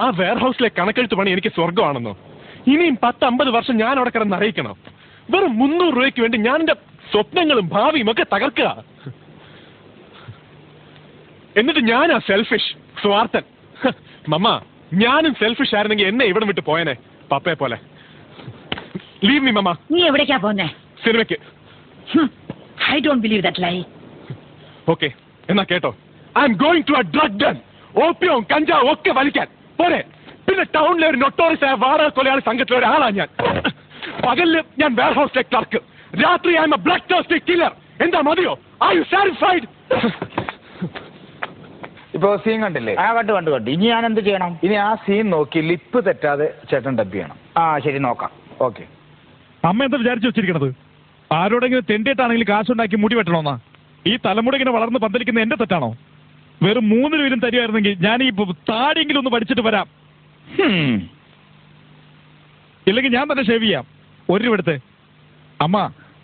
ആ വെയർ ഹൗസിലെ കണക്കെഴുത്ത് പണി എനിക്ക് സ്വർഗമാണെന്നോ? ഇനിയും 10-50 വർഷം ഞാൻ അവിടെ കിടന്ന് അറിയിക്കണം. വെറും 300 രൂപയ്ക്ക് വേണ്ടി ഞാൻ എന്റെ സ്വപ്നങ്ങളും ഭാവിയും ഒക്കെ തകർക്കുക. എന്നിട്ട് ഞാനാ സെൽഫിഷ്, സ്വാർത്ഥൻ. മമ്മ, ഞാനും സെൽഫിഷ് ആയിരുന്നെങ്കിൽ എന്നെ ഇവിടെ വിട്ട് പോയനെ, പപ്പയെ പോലെ. Leave me mama. നീ എവിടേക്കാ പോന്നെ? സിനിമയ്ക്ക്. I don't believe that lie. Okay, എന്നാ കേട്ടോ. I am going to a drug den. ഓപ്പിയവും കഞ്ചാവും ഒക്കെ വലിക്കാൻ പോരെ. പിന്നെ ടൗണിലെ ഒരു നൊട്ടോറിയസ് ആയ വാടക കൊലയാളി സംഘത്തിലെ ഒരാളാണ് ഞാൻ. പകലില് ഞാൻ വെയർ ഹൗസിലെ ക്ലർക്ക്, രാത്രി I M A blood tasty killer. എന്താ മതിയോ? Are you satisfied? ഇപ്പൊ സീൻ കണ്ടില്ലേ? കണ്ടു. ഇനി ഞാൻ എന്ത് ചെയ്യണം? ഇനി ആ സീൻ നോക്കി ലിപ്പ് തെറ്റാതെ ചേട്ടൻ ഡബ് ചെയ്യണം. ശരി, നോക്കാം. ഓക്കെ. അമ്മ എന്താ വിചാരിച്ചു വെച്ചിരിക്കണത്? ആരോടെങ്കിലും തെണ്ടിയിട്ടാണെങ്കിലും കാശുണ്ടാക്കി മുടി വെട്ടണമെന്നാ? ഈ തലമുടി ഇങ്ങനെ വളർന്ന് പന്തലിക്കുന്ന എന്റെ തെറ്റാണോ? വെറും 3 രൂപയിലും തരുമായിരുന്നെങ്കിൽ ഞാൻ ഈ താടിയെങ്കിലും ഒന്ന് പഠിച്ചിട്ട് വരാം. ഇല്ലെങ്കിൽ ഞാൻ തന്നെ ഷേവ് ചെയ്യാം. 1 രൂപ എടുത്ത്. അമ്മ,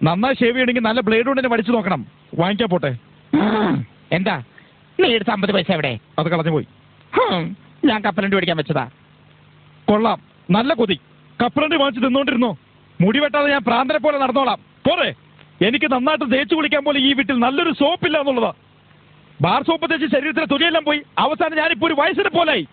നന്നായി ഷേവ് ചെയ്യണമെങ്കിൽ നല്ല ബ്ലേഡ് കൊണ്ട് തന്നെ പഠിച്ചു നോക്കണം. വാങ്ങിക്കാൻ പോട്ടെ. എന്താ നീ എടുത്ത 50 പൈസ എവിടെ? അത് കളഞ്ഞു പോയി. ഞാൻ കപ്പലണ്ടി മേടിക്കാൻ വെച്ചതാ. കൊള്ളാം, നല്ല കൊതി. കപ്പലണ്ടി വാങ്ങിച്ച് തിന്നോണ്ടിരുന്നോ? മുടി വെട്ടാതെ ഞാൻ പ്രാന്തനെ പോലെ നടന്നോളാം. പോരെ. എനിക്ക് നന്നായിട്ട് തേച്ചു കുളിക്കാൻ പോലെ ഈ വീട്ടിൽ നല്ലൊരു സോപ്പില്ല എന്നുള്ളതാ. ബാർ സോപ്പ് തേച്ച് ശരീരത്തിലെ തൊലിയെല്ലാം പോയി. അവസാനം ഞാനിപ്പോ ഒരു വയസ്സിനെ പോലായി.